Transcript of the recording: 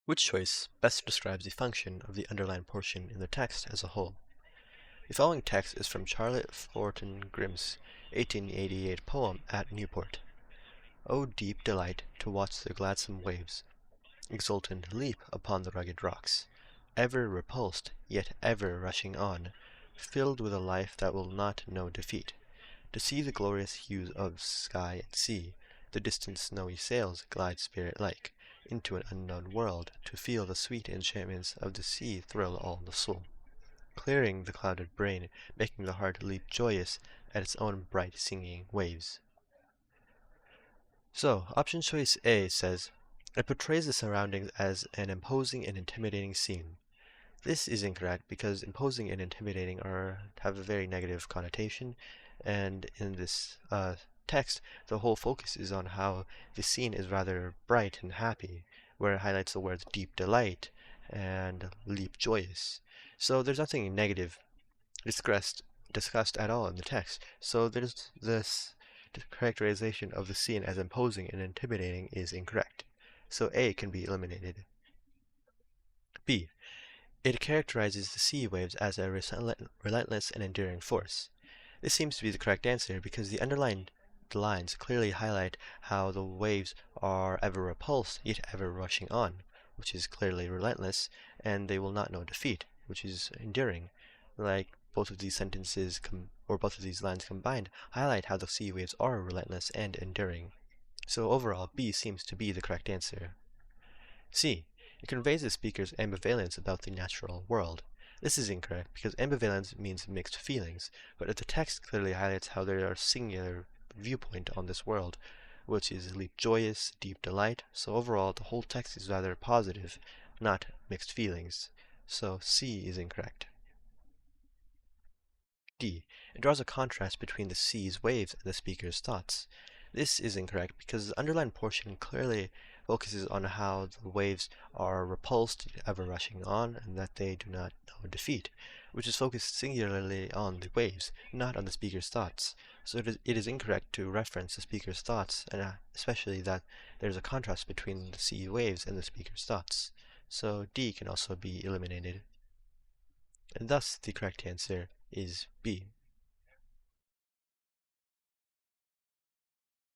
Which choice best describes the function of the underlined portion in the text as a whole? The following text is from Charlotte Thornton Grimm's 1888 poem At Newport. O deep delight to watch the gladsome waves, exultant leap upon the rugged rocks, ever repulsed, yet ever rushing on, filled with a life that will not know defeat, to see the glorious hues of sky and sea, the distant snowy sails glide spirit-like into an unknown world, to feel the sweet enchantments of the sea thrill all the soul, clearing the clouded brain, making the heart leap joyous at its own bright singing waves. So, option choice A says, it portrays the surroundings as an imposing and intimidating scene. This is incorrect because imposing and intimidating have a very negative connotation, and in this text, the whole focus is on how the scene is rather bright and happy, where it highlights the words deep delight and leap joyous. So there's nothing negative discussed at all in the text. So there's this characterization of the scene as imposing and intimidating is incorrect. So A can be eliminated. B. It characterizes the sea waves as a relentless and enduring force. This seems to be the correct answer because the underlined lines clearly highlight how the waves are ever repulsed yet ever rushing on, which is clearly relentless, and they will not know defeat, which is enduring. Like both of these sentences or both of these lines combined highlight how the sea waves are relentless and enduring. So overall, B seems to be the correct answer. C. It conveys the speaker's ambivalence about the natural world. This is incorrect because ambivalence means mixed feelings, but the text clearly highlights how there are singular viewpoint on this world, which is leap joyous, deep delight. So overall, the whole text is rather positive, not mixed feelings. So C is incorrect. D. It draws a contrast between the sea's waves and the speaker's thoughts. This is incorrect because the underlined portion clearly focuses on how the waves are repulsed, ever rushing on, and that they do not know defeat, which is focused singularly on the waves, not on the speaker's thoughts. So it is incorrect to reference the speaker's thoughts, and especially that there's a contrast between the sea waves and the speaker's thoughts. So D can also be eliminated. And thus the correct answer is B.